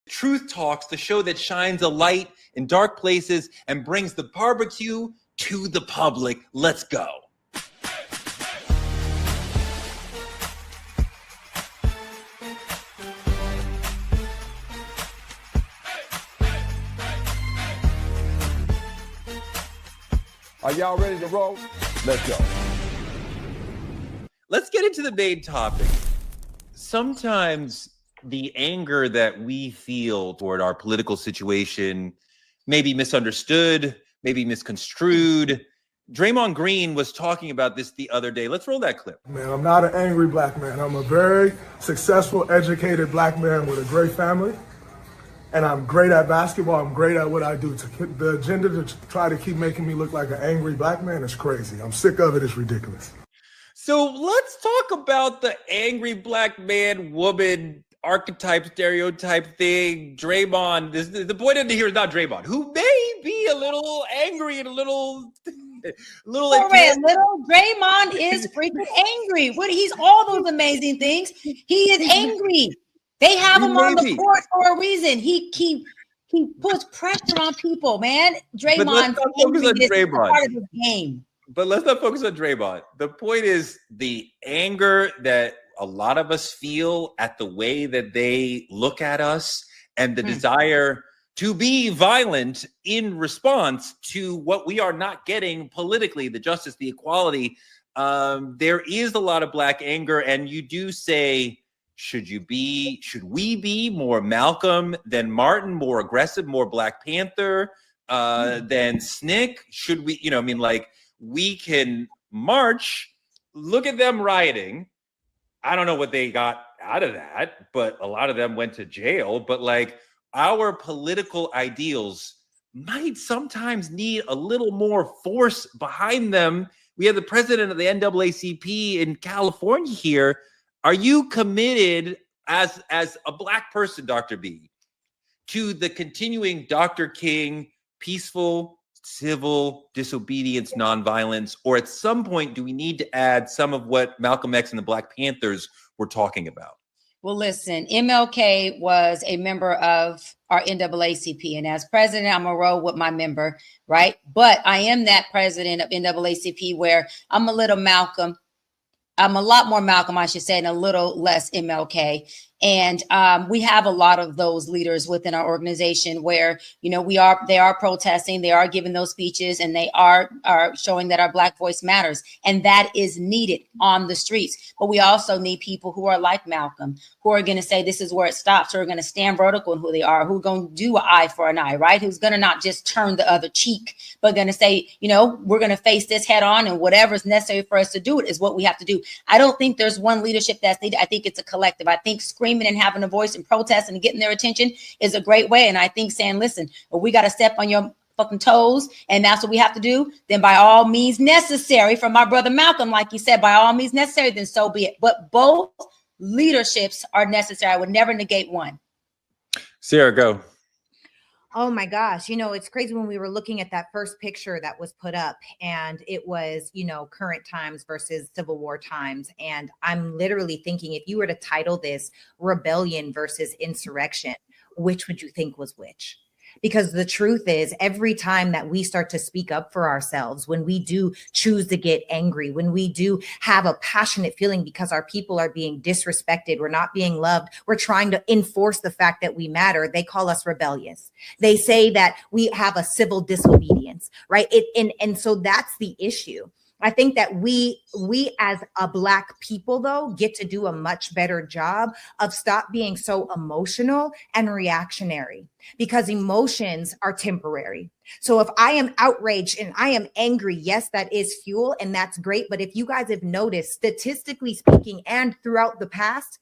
Truth Talks, the show that shines a light in dark places and brings the barbecue to the public. Let's go. Are y'all ready to roll? Let's go. Let's get into the main topic. Sometimes the anger that we feel toward our political situation may be misunderstood, maybe misconstrued. Draymond Green was talking about this the other day. Let's roll that clip. Man, I'm not an angry black man. I'm a very successful, educated black man with a great family. And I'm great at basketball. I'm great at what I do. The agenda to try to keep making me look like an angry black man is crazy. I'm sick of it. It's ridiculous. So let's talk about the angry black man, woman, archetype, stereotype thing. Draymond, the point in here is not Draymond, who may be a little angry and a little Draymond is freaking angry. He's all those amazing things. He is angry. They have him on the court for a reason. He puts pressure on people, man. Draymond is part of the game. But let's not focus on Draymond. The point is the anger that a lot of us feel at the way that they look at us and the desire to be violent in response to what we are not getting politically, the justice, the equality. There is a lot of black anger, and you do say, should we be more Malcolm than Martin, more aggressive, more Black Panther than SNCC? Should we, we can march, look at them rioting. I don't know what they got out of that, but a lot of them went to jail. But our political ideals might sometimes need a little more force behind them. We have the president of the NAACP in California here. Are you committed as a black person, Dr. B, to the continuing Dr. King peaceful, civil disobedience, nonviolence, or at some point do we need to add some of what Malcolm X and the Black Panthers were talking about? Well, listen, MLK was a member of our NAACP, and as president, I'm gonna roll with my member, right? But I am that president of NAACP where I'm a little Malcolm. I'm a lot more Malcolm, I should say, and a little less MLK. And we have a lot of those leaders within our organization where, they are protesting, they are giving those speeches, and they are showing that our Black voice matters. And that is needed on the streets. But we also need people who are like Malcolm, who are going to say this is where it stops, who are going to stand vertical in who they are, who are going to do an eye for an eye, right? Who's going to not just turn the other cheek, but going to say, we're going to face this head on, and whatever is necessary for us to do it is what we have to do. I don't think there's one leadership that's needed. I think it's a collective. I think screaming and having a voice and protesting and getting their attention is a great way. And I think saying, listen, we got to step on your fucking toes, and that's what we have to do, then by all means necessary, from my brother Malcolm, like he said, by all means necessary, then so be it. But both leaderships are necessary. I would never negate one. Sarah, go. Oh my gosh. It's crazy when we were looking at that first picture that was put up, and it was, current times versus Civil War times. And I'm literally thinking, if you were to title this Rebellion versus Insurrection, which would you think was which? Because the truth is, every time that we start to speak up for ourselves, when we do choose to get angry, when we do have a passionate feeling because our people are being disrespected, we're not being loved, we're trying to enforce the fact that we matter, they call us rebellious. They say that we have a civil disobedience, right? And so that's the issue. I think that we as a Black people, though, get to do a much better job of stop being so emotional and reactionary, because emotions are temporary. So if I am outraged and I am angry, yes, that is fuel, and that's great. But if you guys have noticed, statistically speaking, and throughout the past,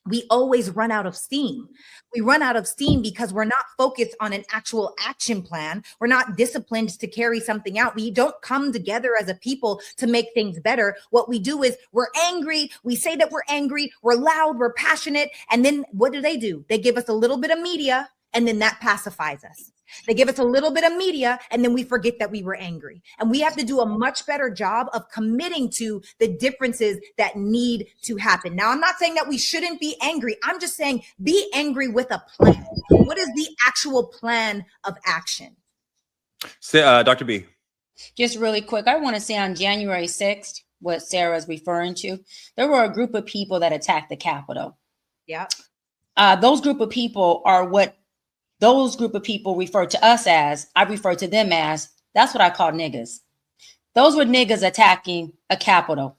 we always run out of steam. We run out of steam because we're not focused on an actual action plan. We're not disciplined to carry something out. We don't come together as a people to make things better. What we do is we're angry. We say that we're angry. We're loud. We're passionate. And then what do? They give us a little bit of media, and then that pacifies us. They give us a little bit of media, and then we forget that we were angry. And we have to do a much better job of committing to the differences that need to happen. Now, I'm not saying that we shouldn't be angry. I'm just saying be angry with a plan. What is the actual plan of action? So, Dr. B. Just really quick, I want to say on January 6th, what Sarah's referring to, there were a group of people that attacked the Capitol. Yeah. Those group of people are what those group of people refer to us as, I refer to them as, that's what I call niggas. Those were niggas attacking a Capitol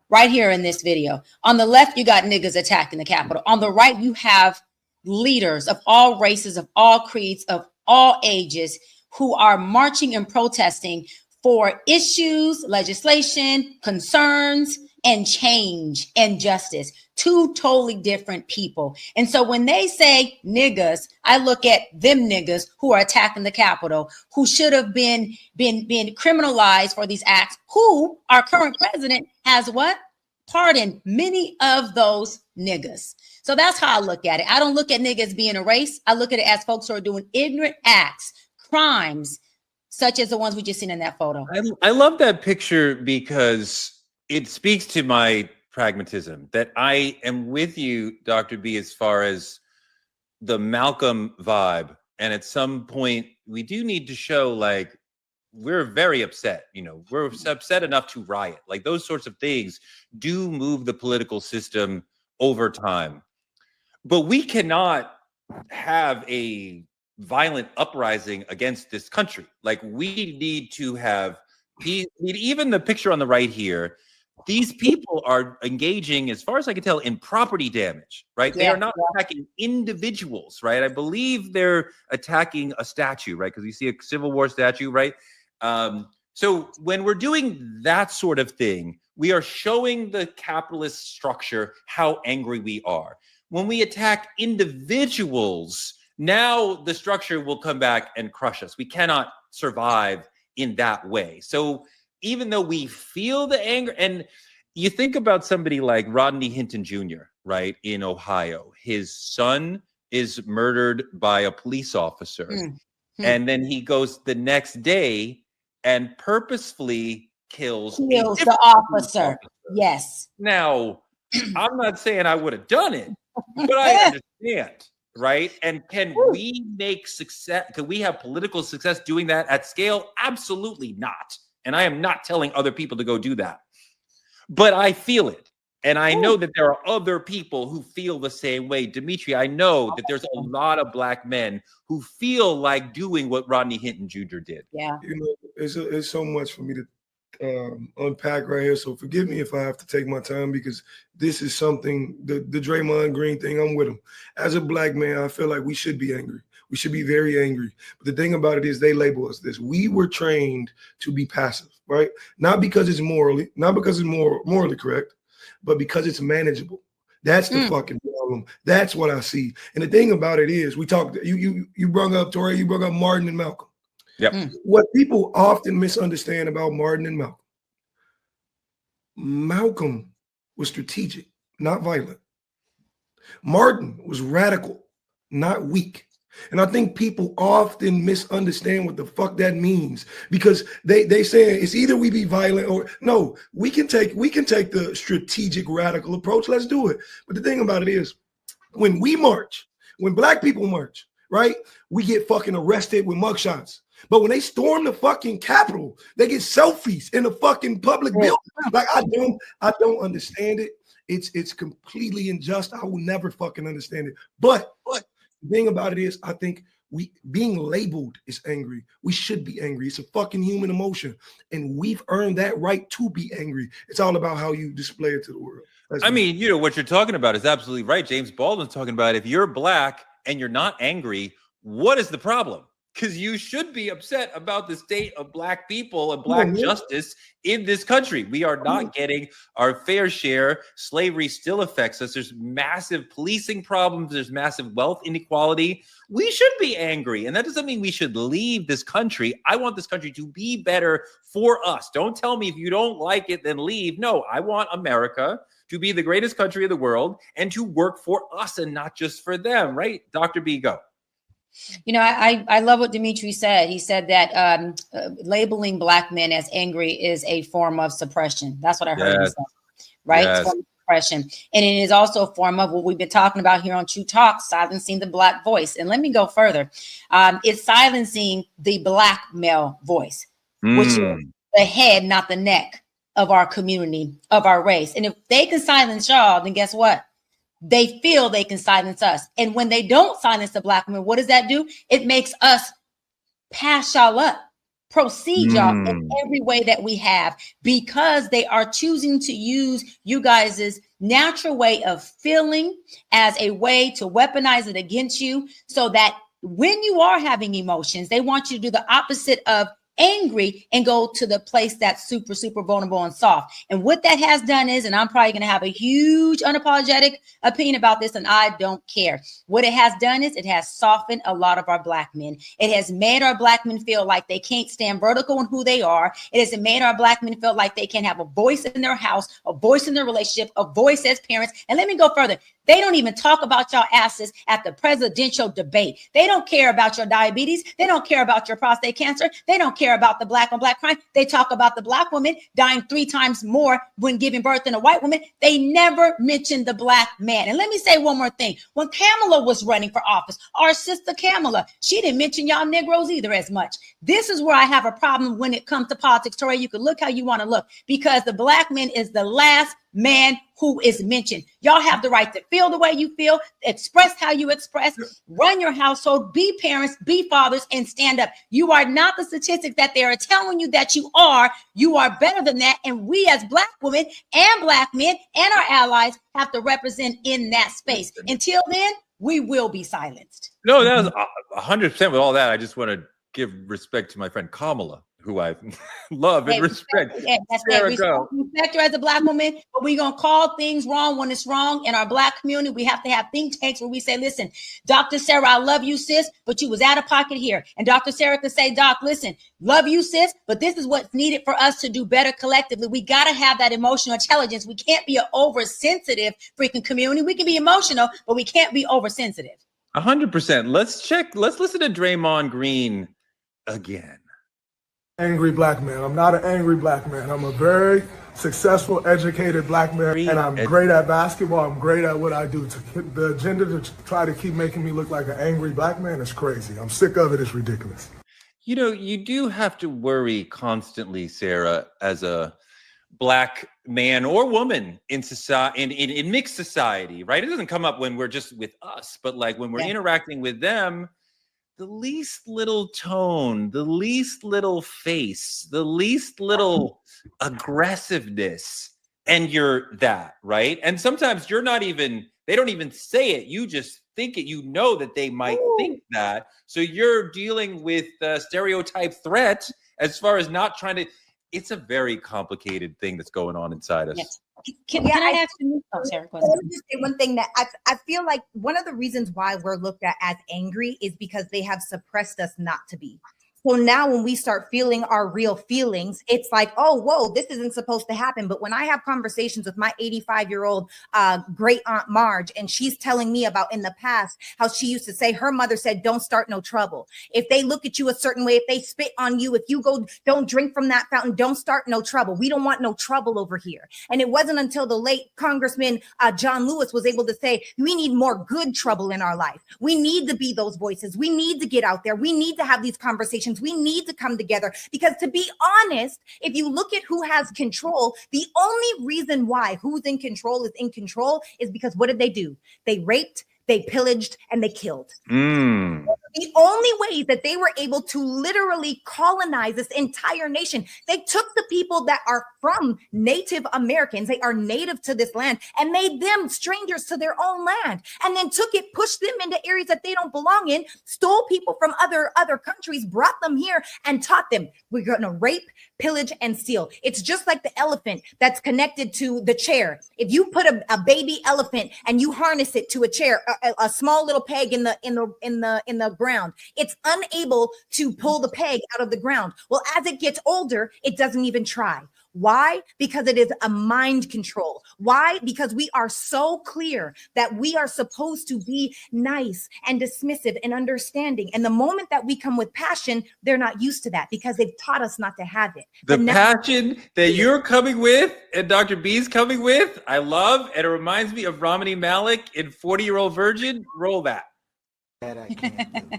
right here in this video. On the left, you got niggas attacking the Capitol. On the right, you have leaders of all races, of all creeds, of all ages who are marching and protesting for issues, legislation, concerns, and change and justice. Two totally different people. And so when they say niggas, I look at them niggas who are attacking the Capitol, who should have been criminalized for these acts, who our current president has what? Pardoned many of those niggas. So that's how I look at it. I don't look at niggas being a race. I look at it as folks who are doing ignorant acts, crimes, such as the ones we just seen in that photo. I love that picture because it speaks to my pragmatism that I am with you, Dr. B, as far as the Malcolm vibe. And at some point, we do need to show, like, we're very upset. You know, we're upset enough to riot. Like, those sorts of things do move the political system over time. But we cannot have a violent uprising against this country. Like, we need to have peace. Even the picture on the right here, these people are engaging, as far as I can tell, in property damage, right? They are not attacking individuals, right? I believe they're attacking a statue, right? Because you see a Civil War statue, right? So when we're doing that sort of thing, we are showing the capitalist structure how angry we are. When we attack individuals, now the structure will come back and crush us. We cannot survive in that way. So even though we feel the anger, and you think about somebody like Rodney Hinton Jr., right, in Ohio, his son is murdered by a police officer. And then he goes the next day and purposefully kills the officer. Yes. Now, I'm not saying I would have done it, but I understand, right? And can we make success? Can we have political success doing that at scale? Absolutely not. And I am not telling other people to go do that. But I feel it. And I know that there are other people who feel the same way. Dimitri, I know that there's a lot of Black men who feel like doing what Rodney Hinton Jr. did. Yeah. You know, it's so much for me to unpack right here. So forgive me if I have to take my time, because this is something, the Draymond Green thing, I'm with him. As a Black man, I feel like we should be angry. We should be very angry. But the thing about it is they label us this. We were trained to be passive, right? Not because it's morally correct, but because it's manageable. That's the fucking problem. That's what I see. And the thing about it is, we talked, you brought up, Tori, you brought up Martin and Malcolm. Yep. What people often misunderstand about Martin and Malcolm, Malcolm was strategic, not violent. Martin was radical, not weak. And I think people often misunderstand what the fuck that means, because they say it's either we be violent or no, we can take the strategic radical approach. Let's do it. But the thing about it is, when we march, when Black people march, right, we get fucking arrested with mugshots. But when they storm the fucking Capitol, they get selfies in the fucking public building. Like, I don't understand it. It's completely unjust. I will never fucking understand it. But the thing about it is, I think being labeled is angry. We should be angry. It's a fucking human emotion. And we've earned that right to be angry. It's all about how you display it to the world. I mean, you know, what you're talking about is absolutely right. James Baldwin's talking about, if you're Black and you're not angry, what is the problem? Because you should be upset about the state of Black people and Black justice in this country. We are not getting our fair share. Slavery still affects us. There's massive policing problems. There's massive wealth inequality. We should be angry. And that doesn't mean we should leave this country. I want this country to be better for us. Don't tell me if you don't like it, then leave. No, I want America to be the greatest country of the world and to work for us and not just for them, right? Dr. B, go. I love what Dimitri said. He said that labeling Black men as angry is a form of suppression. That's what I heard him say, right? Yes. It's a form of suppression. And it is also a form of what we've been talking about here on True Talk, silencing the Black voice. And let me go further. It's silencing the Black male voice, which is the head, not the neck of our community, of our race. And if they can silence y'all, then guess what? They feel they can silence us. And when they don't silence the Black women, what does that do? It makes us pass y'all up, proceed y'all in every way that we have, because they are choosing to use you guys' natural way of feeling as a way to weaponize it against you, so that when you are having emotions, they want you to do the opposite of angry and go to the place that's super, super vulnerable and soft. And what that has done is, and I'm probably going to have a huge unapologetic opinion about this, and I don't care. What it has done is it has softened a lot of our Black men. It has made our Black men feel like they can't stand vertical in who they are. It has made our Black men feel like they can't have a voice in their house, a voice in their relationship, a voice as parents. And let me go further. They don't even talk about y'all asses at the presidential debate. They don't care about your diabetes. They don't care about your prostate cancer. They don't care about the Black on Black crime. They talk about the Black woman dying 3 times more when giving birth than a white woman. They never mention the Black man. And let me say one more thing. When Kamala was running for office, our sister Kamala, she didn't mention y'all Negroes either as much. This is where I have a problem when it comes to politics, Tori. You can look how you want to look, because the Black man is the last man who is mentioned. Y'all have the right to feel the way you feel, express how you express, run your household, be parents, be fathers, and stand up. You are not the statistics that they are telling you that you are. You are better than that. And we as Black women and Black men and our allies have to represent in that space. Until then, we will be silenced. No, that was 100% with all that. I just want to give respect to my friend Kamala, who I love and respect. Respect her as a Black woman, but we're going to call things wrong when it's wrong. In our Black community, we have to have think tanks where we say, listen, Dr. Sarah, I love you, sis, but you was out of pocket here. And Dr. Sarah could say, Doc, listen, love you, sis, but this is what's needed for us to do better collectively. We got to have that emotional intelligence. We can't be an oversensitive freaking community. We can be emotional, but we can't be oversensitive. 100%. Let's listen to Draymond Green again. Angry Black man. I'm not an angry Black man. I'm a very successful, educated Black man, and I'm great at basketball. I'm great at what I do. The agenda to try to keep making me look like an angry Black man is crazy. I'm sick of it. It's ridiculous. You know, you do have to worry constantly, Sarah, as a Black man or woman in society, in mixed society, right? It doesn't come up when we're just with us, but like when we're interacting with them, the least little tone, the least little face, the least little aggressiveness, and you're that, right? And sometimes you're not even, they don't even say it. You just think it. You know that they might think that. So you're dealing with stereotype threat as far as not trying to, it's a very complicated thing that's going on inside us. Yes. Can I ask you? Oh, Sarah, let me just say one thing that I feel like one of the reasons why we're looked at as angry is because they have suppressed us not to be. So now when we start feeling our real feelings, it's like, oh, whoa, this isn't supposed to happen. But when I have conversations with my 85-year-old great aunt Marge, and she's telling me about in the past how she used to say her mother said, don't start no trouble. If they look at you a certain way, if they spit on you, if you go, don't drink from that fountain, don't start no trouble. We don't want no trouble over here. And it wasn't until the late Congressman John Lewis was able to say, we need more good trouble in our life. We need to be those voices. We need to get out there. We need to have these conversations. We need to come together, because to be honest, if you look at who has control, the only reason why who's in control is because what did they do? They raped, they pillaged, and they killed. The only way that they were able to literally colonize this entire nation, they took the people that are from Native Americans, they are native to this land, and made them strangers to their own land, and then took it, pushed them into areas that they don't belong in, stole people from other countries, brought them here, and taught them, we're going to rape, pillage, and steal. It's just like the elephant that's connected to the chair. If you put a baby elephant and you harness it to a chair, a small little peg in the ground, it's unable to pull the peg out of the ground. Well, as it gets older, it doesn't even try. Why? Because it is a mind control. Why? Because we are so clear that we are supposed to be nice and dismissive and understanding. And the moment that we come with passion, they're not used to that because they've taught us not to have it. The passion that you're coming with and Dr. B's coming with, I love, and it reminds me of Romany Malik in 40-Year-Old Virgin. Roll that. That I can't do.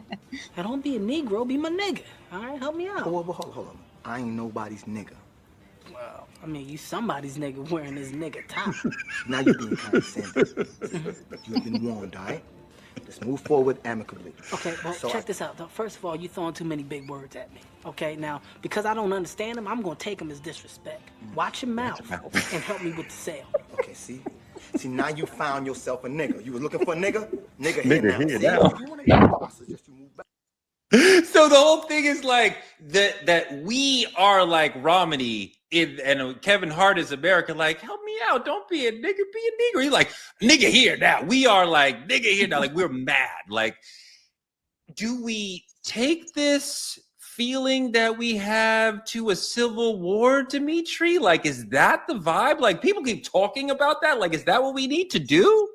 Now don't be a Negro, be my nigga. All right, help me out. Hold on. I ain't nobody's nigga. Well, I mean, you somebody's nigga wearing this nigga top. Now you're being condescending. You've been warned, all right? Let's move forward amicably. Okay, well, check this out, though. First of all, you throwing too many big words at me. Okay, now, because I don't understand them, I'm going to take them as disrespect. Watch your mouth and help me with the sale. Okay, see, now you found yourself a nigga. You were looking for a nigga? Nigga Here now. now. If you wanna go, I suggest you move back. So the whole thing is like that we are like Romney and Kevin Hart is America. Like, help me out. Don't be a nigga, be a nigger. He's like, nigga here now. We are like, nigga here now. Like, we're mad. Like, do we take this feeling that we have to a civil war, Dimitri? Like, is that the vibe? Like, people keep talking about that. Like, is that what we need to do?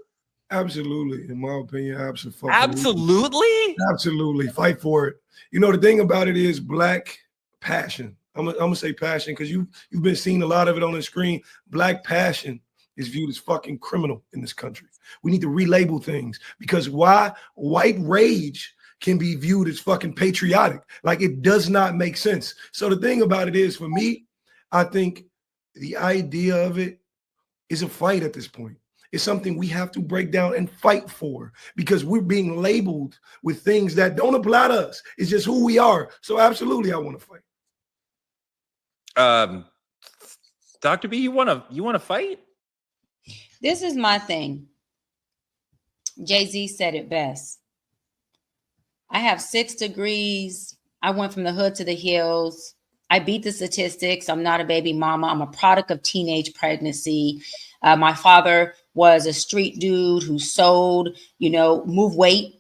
Absolutely, in my opinion, absolutely. Absolutely. Fight for it. You know, the thing about it is Black passion. I'm gonna say passion because you've been seeing a lot of it on the screen. Black passion is viewed as fucking criminal in this country. We need to relabel things because why white rage can be viewed as fucking patriotic. Like, it does not make sense. So the thing about it is, for me, I think the idea of it is a fight at this point. It's something we have to break down and fight for because we're being labeled with things that don't apply to us. It's just who we are. So absolutely, I want to fight. Dr. B, you want to fight? This is my thing. Jay-Z said it best. I have 6 degrees. I went from the hood to the hills. I beat the statistics. I'm not a baby mama. I'm a product of teenage pregnancy. My father was a street dude who sold, move weight.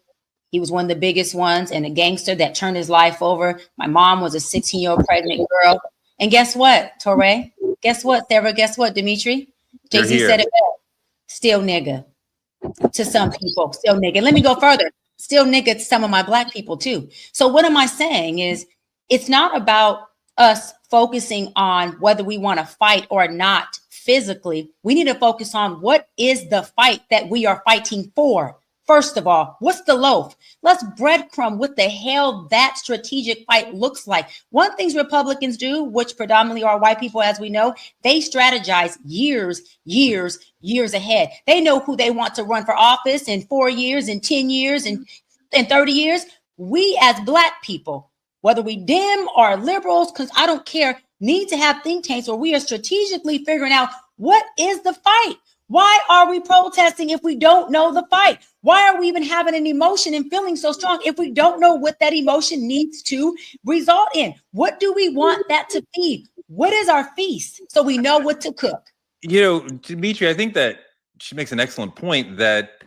He was one of the biggest ones and a gangster that turned his life over. My mom was a 16-year-old pregnant girl. And guess what, Torre? Guess what, Sarah? Guess what, Dimitri? Jay-Z said it well. Still nigga to some people. Still nigga. Let me go further. Still nigga to some of my Black people too. So what am I saying is it's not about us focusing on whether we want to fight or not physically. We need to focus on what is the fight that we are fighting for. First of all, what's the loaf? Let's breadcrumb what the hell that strategic fight looks like. One thing Republicans do, which predominantly are white people, as we know, they strategize years ahead. They know who they want to run for office in 4 years, in 10 years, and 30 years. We as Black people, whether we dim or liberals, because I don't care, need to have think tanks where we are strategically figuring out what is the fight. Why are we protesting if we don't know the fight? Why are we even having an emotion and feeling so strong if we don't know what that emotion needs to result in? What do we want that to be? What is our feast so we know what to cook? Dimitri, I think that she makes an excellent point that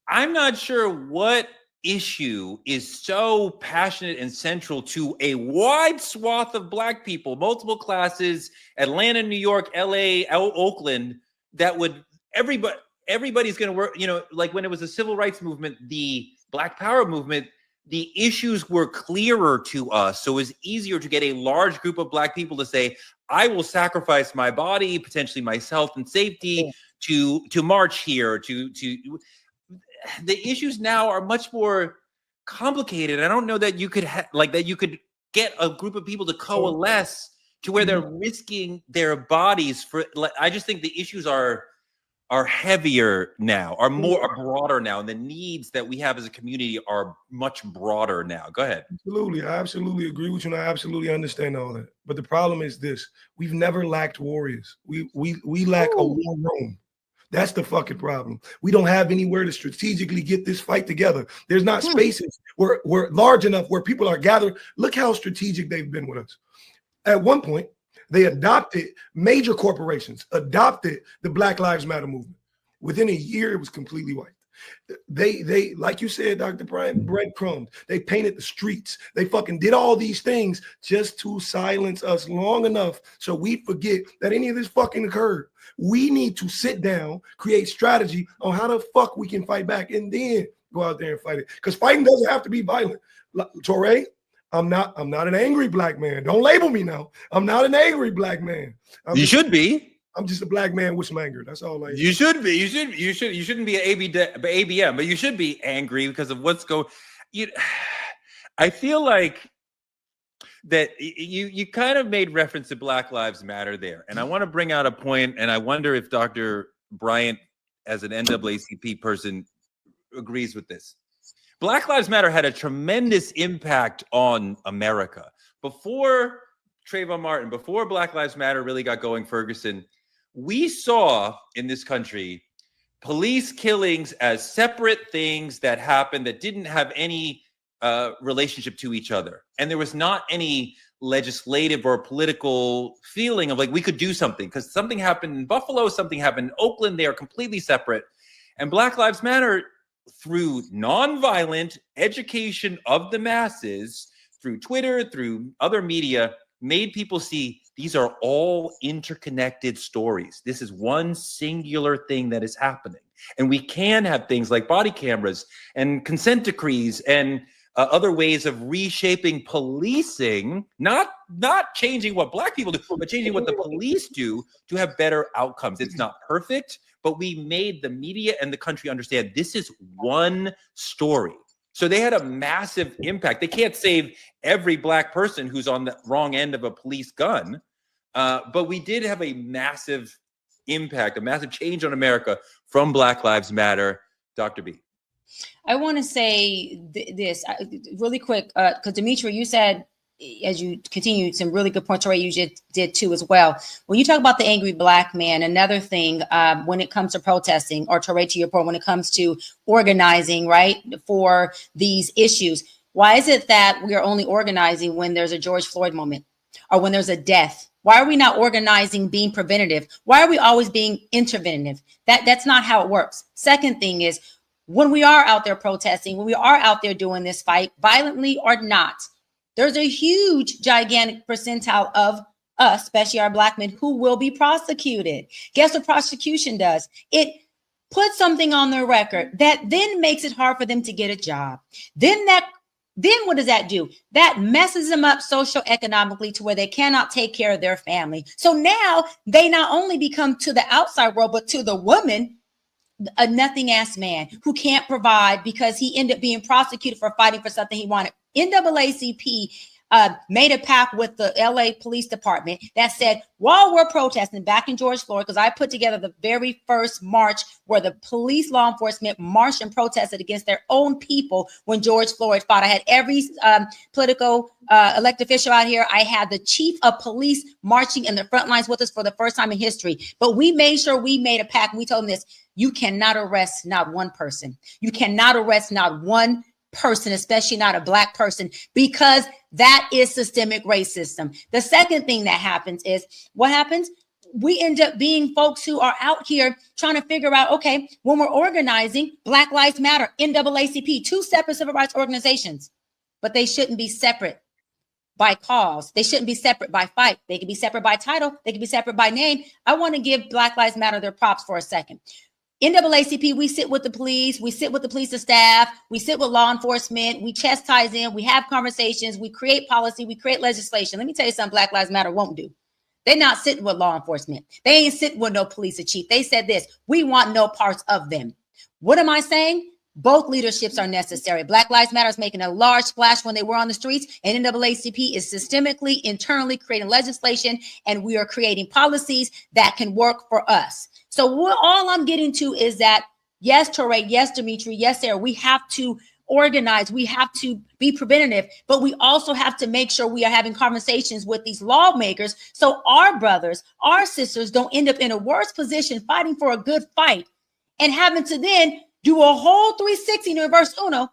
I'm not sure what issue is so passionate and central to a wide swath of Black people, multiple classes, Atlanta, New York, LA, Oakland, that would everybody's going to work, like when it was the civil rights movement, the Black Power movement, the issues were clearer to us. So it was easier to get a large group of Black people to say, I will sacrifice my body, potentially my health and safety to march here, to the issues now are much more complicated. I don't know that you could you could get a group of people to coalesce to where they're risking their bodies for. I just think the issues are heavier now, are broader now, and the needs that we have as a community are much broader now. Go ahead. Absolutely, I absolutely agree with you, and I absolutely understand all that. But the problem is this: we've never lacked warriors. We lack a war room. That's the fucking problem. We don't have anywhere to strategically get this fight together. There's not spaces where we're large enough where people are gathered. Look how strategic they've been with us. At one point, major corporations adopted the Black Lives Matter movement. Within a year, it was completely wiped. They like you said, Dr. Brian, breadcrumbs. They painted the streets. They fucking did all these things just to silence us long enough so we forget that any of this fucking occurred. We need to sit down, create strategy on how the fuck we can fight back, and then go out there and fight it. Because fighting doesn't have to be violent. Torre, I'm not an angry black man. Don't label me now. I'm not an angry black man. You should be. I'm just a black man with some anger. That's all I am. You should be. You shouldn't be an ABM, but you should be angry because of what's going. I feel like that you kind of made reference to Black Lives Matter there, and I want to bring out a point, and I wonder if Dr. Bryant, as an NAACP person, agrees with this. Black Lives Matter had a tremendous impact on America before Trayvon Martin, before Black Lives Matter really got going. Ferguson. We saw in this country police killings as separate things that happened that didn't have any relationship to each other. And there was not any legislative or political feeling of like we could do something because something happened in Buffalo, something happened in Oakland. They are completely separate. And Black Lives Matter, through nonviolent education of the masses, through Twitter, through other media, made people see these are all interconnected stories. This is one singular thing that is happening. And we can have things like body cameras and consent decrees and other ways of reshaping policing, not changing what Black people do, but changing what the police do to have better outcomes. It's not perfect, but we made the media and the country understand this is one story. So they had a massive impact. They can't save every Black person who's on the wrong end of a police gun, but we did have a massive impact, a massive change on America from Black Lives Matter. Dr. B. I want to say this really quick, because Dimitri, you said, as you continued, some really good points, Ray, you just did too as well. When you talk about the angry Black man, another thing when it comes to protesting, or to your point, when it comes to organizing, right, for these issues, why is it that we are only organizing when there's a George Floyd moment or when there's a death? Why are we not organizing being preventative? Why are we always being interventive? That's not how it works. Second thing is, when we are out there protesting, when we are out there doing this fight, violently or not, there's a huge, gigantic percentile of us, especially our Black men, who will be prosecuted. Guess what prosecution does? It puts something on their record that then makes it hard for them to get a job. Then what does that do? That messes them up socioeconomically to where they cannot take care of their family. So now they not only become to the outside world, but to the woman, a nothing ass man who can't provide because he ended up being prosecuted for fighting for something he wanted. NAACP made a pact with the LA Police Department that said, while we're protesting back in George Floyd, because I put together the very first march where the police law enforcement marched and protested against their own people when George Floyd fought. I had every political elected official out here. I had the chief of police marching in the front lines with us for the first time in history. But we made sure we made a pact. We told them this: you cannot arrest not one person. You cannot arrest not one person, especially not a Black person, because that is systemic racism. The second thing that happens is what happens? We end up being folks who are out here trying to figure out, okay, when we're organizing, Black Lives Matter, NAACP, two separate civil rights organizations, but they shouldn't be separate by cause. They shouldn't be separate by fight. They can be separate by title. They can be separate by name. I want to give Black Lives Matter their props for a second. NAACP, we sit with the police, we sit with the police staff, we sit with law enforcement, we chastise them, we have conversations, we create policy, we create legislation. Let me tell you something Black Lives Matter won't do. They're not sitting with law enforcement. They ain't sitting with no police or chief. They said this: we want no parts of them. What am I saying? Both leaderships are necessary. Black Lives Matter is making a large splash when they were on the streets, and NAACP is systemically, internally creating legislation, and we are creating policies that can work for us. So all I'm getting to is that, yes, Torre, yes, Dimitri, yes, Sarah, we have to organize, we have to be preventative, but we also have to make sure we are having conversations with these lawmakers so our brothers, our sisters don't end up in a worse position fighting for a good fight and having to then do a whole 360 in reverse uno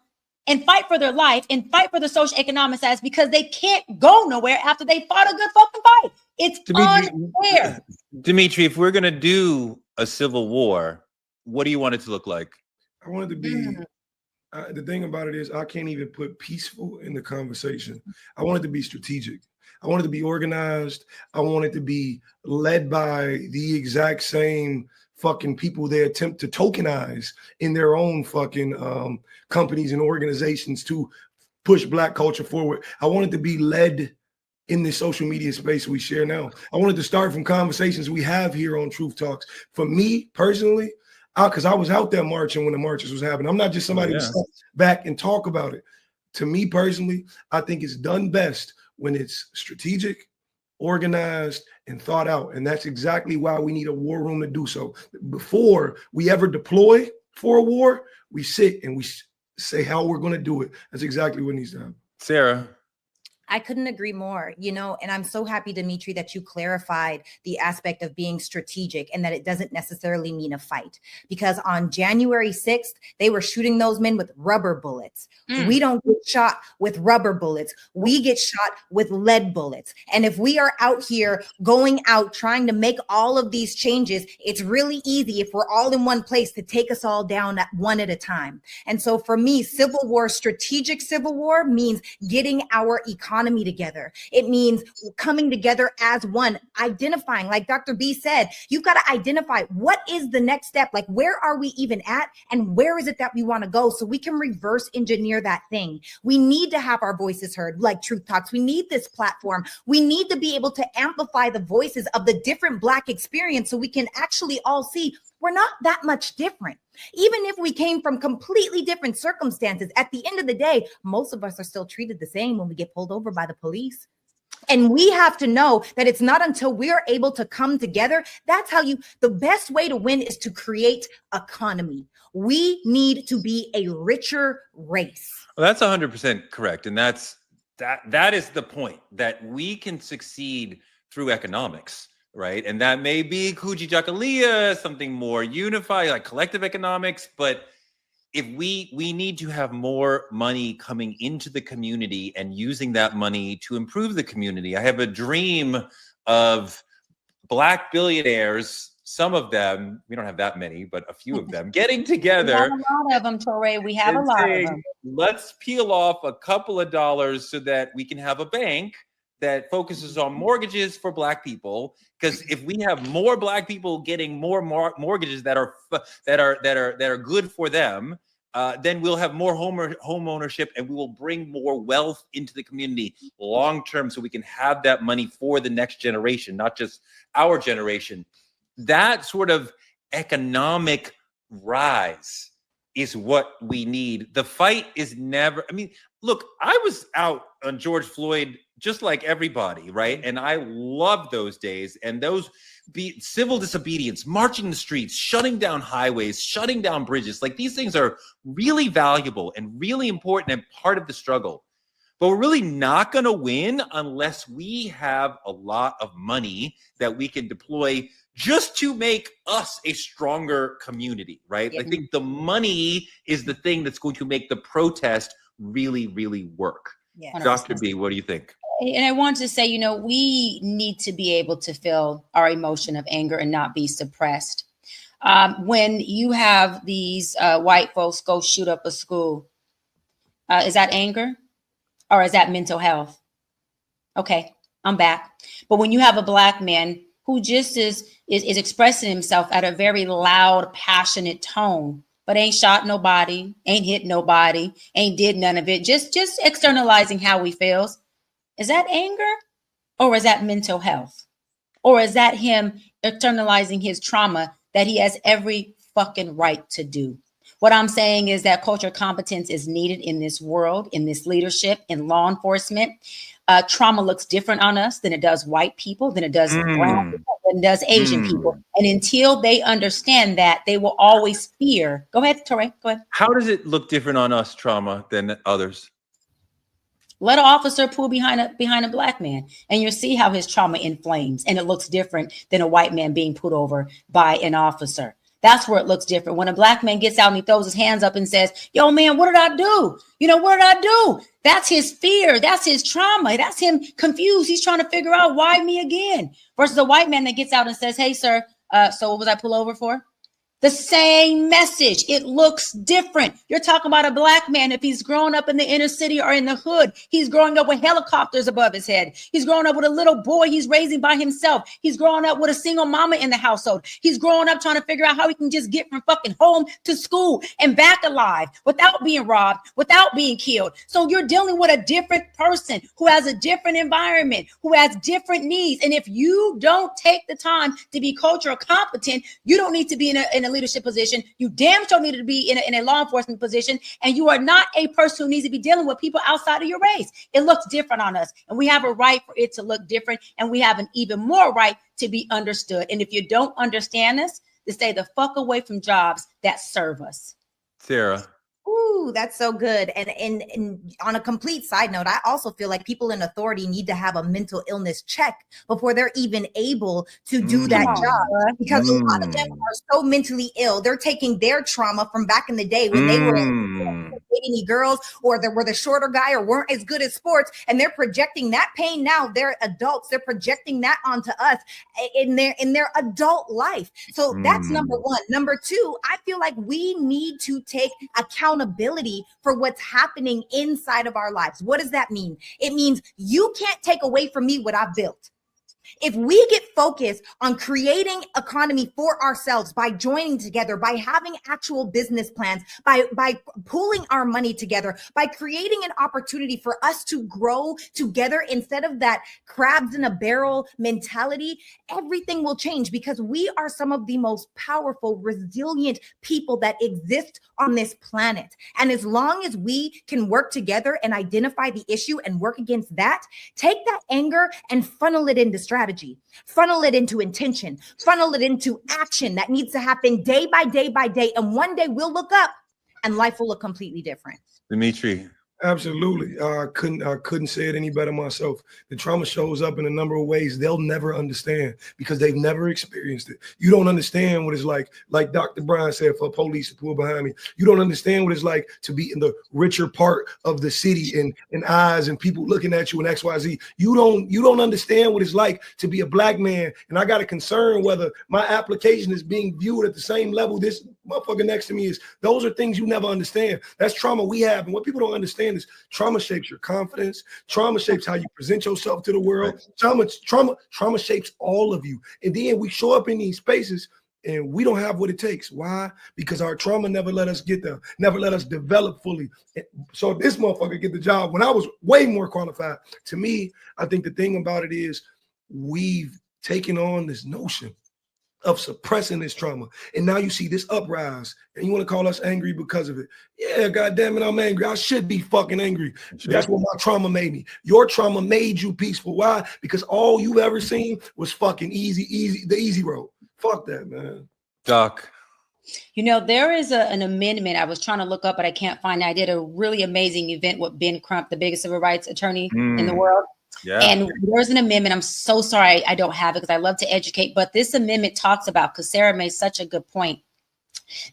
and fight for their life and fight for the socioeconomic status because they can't go nowhere after they fought a good fucking fight. It's unfair. Dimitri, if we're going to do a civil war, what do you want it to look like? I wanted to be. The thing about it is, I can't even put peaceful in the conversation. I want it to be strategic. I want it to be organized. I want it to be led by the exact same fucking people they attempt to tokenize in their own fucking companies and organizations to push Black culture forward. I want it to be led in the social media space we share now. I wanted to start from conversations we have here on Truth Talks. For me personally, because I was out there marching when the marches was happening. I'm not just somebody who step back and talk about it. To me personally, I think it's done best when it's strategic, organized, and thought out. And that's exactly why we need a war room to do so. Before we ever deploy for a war, we sit and we say how we're going to do it. That's exactly what needs to happen. Sarah. I couldn't agree more, you know, and I'm so happy, Dimitri, that you clarified the aspect of being strategic and that it doesn't necessarily mean a fight. Because on January 6th, they were shooting those men with rubber bullets. We don't get shot with rubber bullets. We get shot with lead bullets. And if we are out here going out trying to make all of these changes, it's really easy if we're all in one place to take us all down at one at a time. And so for me, civil war, strategic civil war means getting our economy together. It means coming together as one, identifying, like Dr. B said, you've got to identify what is the next step, like where are we even at and where is it that we want to go so we can reverse engineer that thing. We need to have our voices heard, like Truth Talks. We need this platform. We need to be able to amplify the voices of the different Black experience so we can actually all see we're not that much different. Even if we came from completely different circumstances, at the end of the day, most of us are still treated the same when we get pulled over by the police. And we have to know that it's not until we're able to come together. That's how the best way to win is to create economy. We need to be a richer race. Well, that's 100% correct. And that is the point, that we can succeed through economics. Right. And that may be Kujichagulia, something more unified, like collective economics. But if we need to have more money coming into the community and using that money to improve the community. I have a dream of Black billionaires, some of them, we don't have that many, but a few of them getting together. We have a lot of them, Torre. We have a lot of them. Let's peel off a couple of dollars so that we can have a bank that focuses on mortgages for Black people. Because if we have more Black people getting more mortgages that are good for them, then we'll have more home ownership, and we will bring more wealth into the community long term, so we can have that money for the next generation, not just our generation. That sort of economic rise is what we need. The fight is never. I mean, look, I was out on George Floyd just like everybody, right? And I love those days and those civil disobedience, marching the streets, shutting down highways, shutting down bridges. Like, these things are really valuable and really important and part of the struggle. But we're really not going to win unless we have a lot of money that we can deploy just to make us a stronger community, right? Yeah. I think the money is the thing that's going to make the protest really, really work. Yeah. Dr. B, what do you think? And I want to say, we need to be able to feel our emotion of anger and not be suppressed. When you have these white folks go shoot up a school, is that anger or is that mental health? Okay, I'm back. But when you have a Black man who just is expressing himself at a very loud, passionate tone, but ain't shot nobody, ain't hit nobody, ain't did none of it, just externalizing how he feels. Is that anger or is that mental health? Or is that him externalizing his trauma that he has every fucking right to do? What I'm saying is that cultural competence is needed in this world, in this leadership, in law enforcement. Trauma looks different on us than it does white people, than it does brown people, than it does Asian people. And until they understand that, they will always fear. Go ahead, Torre, go ahead. How does it look different on us, trauma, than others? Let an officer pull behind a Black man, and you'll see how his trauma inflames, and it looks different than a white man being put over by an officer. That's where it looks different. When a Black man gets out and he throws his hands up and says, yo, man, what did I do? What did I do? That's his fear. That's his trauma. That's him confused. He's trying to figure out why me again. Versus a white man that gets out and says, hey, sir, so what was I pulled over for? The same message. It looks different. You're talking about a black man. If he's grown up in the inner city or in the hood, he's growing up with helicopters above his head. He's growing up with a little boy he's raising by himself. He's growing up with a single mama in the household. He's growing up trying to figure out how he can just get from fucking home to school and back alive without being robbed, without being killed. So you're dealing with a different person who has a different environment, who has different needs. And if you don't take the time to be cultural competent, you don't need to be in a leadership position. You damn sure need to be in a law enforcement position. And you are not a person who needs to be dealing with people outside of your race. It looks different on us. And we have a right for it to look different. And we have an even more right to be understood. And if you don't understand this, to stay the fuck away from jobs that serve us. Sarah. Ooh, that's so good. And on a complete side note, I also feel like people in authority need to have a mental illness check before they're even able to do that job, because a lot of them are so mentally ill. They're taking their trauma from back in the day when they were any girls, or they were the shorter guy, or weren't as good at sports, and they're projecting that pain. Now they're adults. They're projecting that onto us in their adult life. So that's number one. Number two, I feel like we need to take accountability for what's happening inside of our lives. What does that mean? It means you can't take away from me what I've built. If we get focused on creating economy for ourselves by joining together, by having actual business plans, by pooling our money together, by creating an opportunity for us to grow together instead of that crabs in a barrel mentality, everything will change, because we are some of the most powerful, resilient people that exist on this planet. And as long as we can work together and identify the issue and work against that, take that anger and funnel it into strategy, funnel it into intention, funnel it into action that needs to happen day by day by day. And one day we'll look up and life will look completely different. Dimitri. Absolutely. I couldn't say it any better myself. The trauma shows up in a number of ways they'll never understand because they've never experienced it. You don't understand what it's like Dr. Brian said, for police to pull behind me. You don't understand what it's like to be in the richer part of the city and eyes and people looking at you and XYZ. You don't understand what it's like to be a black man. And I got a concern whether my application is being viewed at the same level this motherfucker next to me is. Those are things you never understand. That's trauma we have. And what people don't understand is trauma shapes your confidence. Trauma shapes how you present yourself to the world. Trauma shapes all of you. And then we show up in these spaces and we don't have what it takes. Why? Because our trauma never let us get there, never let us develop fully. So this motherfucker get the job when I was way more qualified. To me, I think the thing about it is we've taken on this notion of suppressing this trauma. And now you see this uprise and you want to call us angry because of it. Yeah, God damn it, I'm angry. I should be fucking angry. Sure. That's what my trauma made me. Your trauma made you peaceful. Why? Because all you've ever seen was fucking the easy road. Fuck that, man. Doc. You know, there is an amendment I was trying to look up, but I can't find it. I did a really amazing event with Ben Crump, the biggest civil rights attorney in the world. Yeah. And there's an amendment. I'm so sorry I don't have it because I love to educate. But this amendment talks about, because Sarah made such a good point,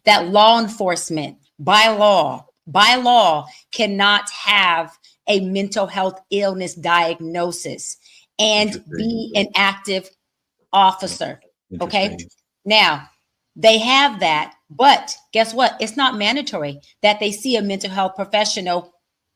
that law enforcement by law cannot have a mental health illness diagnosis and be an active officer. Okay. Now they have that, but guess what? It's not mandatory that they see a mental health professional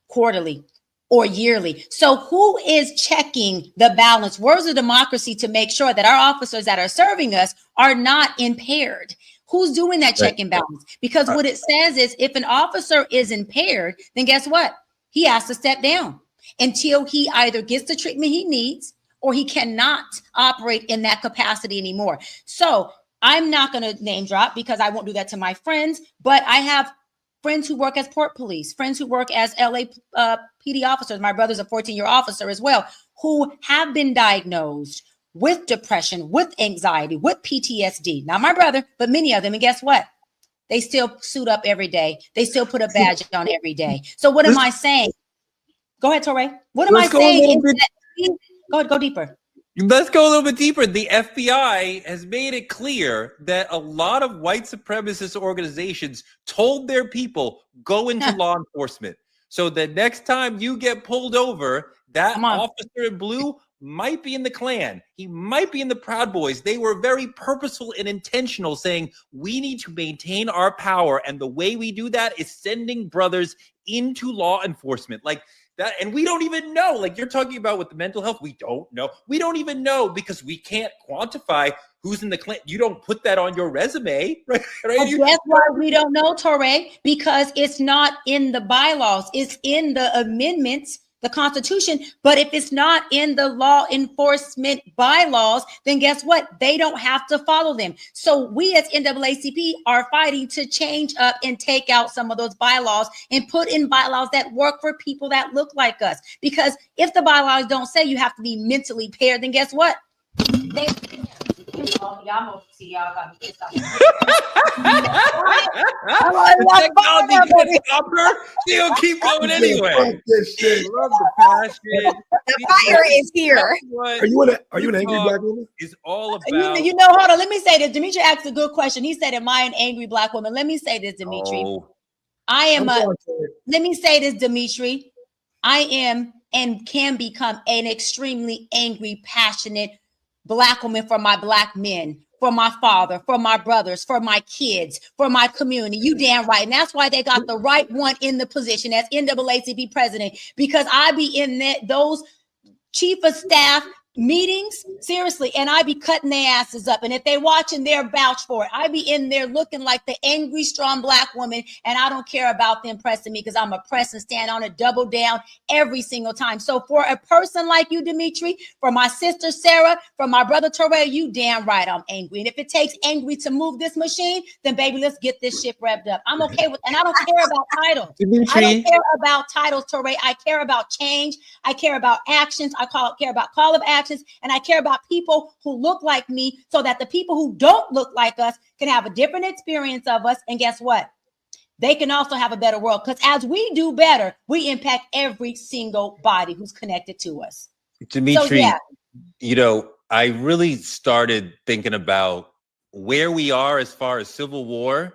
quarterly or yearly. So who is checking the balance? Where's the democracy to make sure that our officers that are serving us are not impaired? Who's doing that check and balance? Because what it says is if an officer is impaired, then guess what? He has to step down until he either gets the treatment he needs or he cannot operate in that capacity anymore. So I'm not going to name drop because I won't do that to my friends, but I have friends who work as port police, friends who work as LA PD officers. My brother's a 14-year officer as well, who have been diagnosed with depression, with anxiety, with PTSD. Not my brother, but many of them. And guess what? They still suit up every day. They still put a badge on every day. So what am I saying? Go ahead, Torre. What am I saying? Go deeper. Let's go a little bit deeper. The FBI has made it clear that a lot of white supremacist organizations told their people, go into law enforcement. So the next time you get pulled over, that officer in blue might be in the Klan. He might be in the Proud Boys. They were very purposeful and intentional, saying we need to maintain our power. And the way we do that is sending brothers into law enforcement. Like that, and we don't even know. Like you're talking about with the mental health, we don't know. We don't even know because we can't quantify who's in the Klan. You don't put that on your resume, right? That's why we don't know, Torre, because it's not in the bylaws. It's in the amendments, the Constitution. But if it's not in the law enforcement bylaws, then guess what? They don't have to follow them. So we as NAACP are fighting to change up and take out some of those bylaws and put in bylaws that work for people that look like us. Because if the bylaws don't say you have to be mentally impaired, then guess what? Y'all see, y'all got me pissed off. She'll keep going anyway. Fuck this shit. Love the passion. The fire is here. Are you an angry black woman? Is all about. You know, hold on. Let me say this. Dimitri asked a good question. He said, "Am I an angry black woman?" Let me say this, Dimitri. Oh. I am I'm a. sorry. Let me say this, Dimitri. I am and can become an extremely angry, passionate black woman for my black men, for my father, for my brothers, for my kids, for my community. You damn right. And that's why they got the right one in the position as NAACP president, because I be in those chief of staff meetings, seriously, and I be cutting their asses up. And if they watching, they're vouch for it. I be in there looking like the angry, strong black woman, and I don't care about them pressing me because I'm a press and stand on it, double down every single time. So for a person like you, Dimitri, for my sister Sarah, for my brother Torre, you damn right I'm angry. And if it takes angry to move this machine, then baby, let's get this ship revved up. I'm okay with, and I don't care about titles. Dimitri. I don't care about titles, Torre. I care about change. I care about actions. Care about call of actions. And I care about people who look like me so that the people who don't look like us can have a different experience of us. And guess what? They can also have a better world, because as we do better, we impact every single body who's connected to us. Dimitri, So, yeah. you know, I really started thinking about where we are as far as Civil War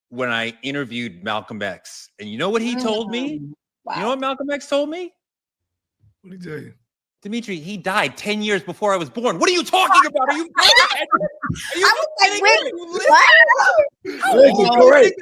when I interviewed Malcolm X. And you know what he told me? Wow. You know what Malcolm X told me? What did he tell you? Dimitri, he died 10 years before I was born. What are you talking about? Are you kidding me? Listen, great.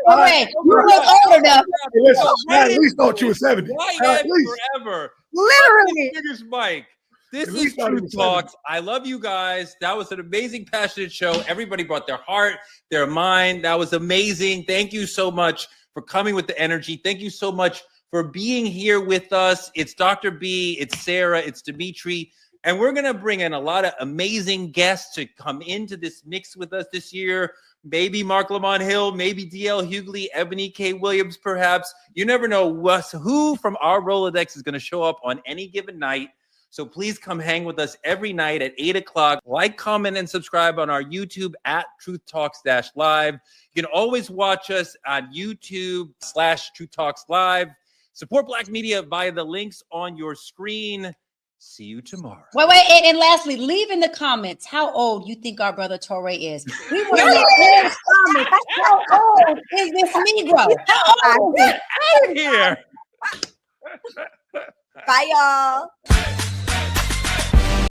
Okay, you look old enough. Listen, I at least thought you were 70. White At head least. forever. Literally. Fingers, Mike. This At is least I Truth was Talks. I love you guys. That was an amazing, passionate show. Everybody brought their heart, their mind. That was amazing. Thank you so much for coming with the energy. Thank you so much for being here with us. It's Dr. B, it's Sarah, it's Dimitri, and we're going to bring in a lot of amazing guests to come into this mix with us this year. Maybe Mark Lamont Hill, maybe DL Hughley, Ebony K. Williams, perhaps. You never know who from our Rolodex is going to show up on any given night. So please come hang with us every night at 8 o'clock. Like, comment, and subscribe on our YouTube at Truth Talks-Live. You can always watch us on YouTube/Truth Talks Live. Support Black media via the links on your screen. See you tomorrow. Wait, and lastly, leave in the comments how old you think our brother Torre is. We want to know in the comments, how old is this Negro? How old? Get out of here. Bye, y'all.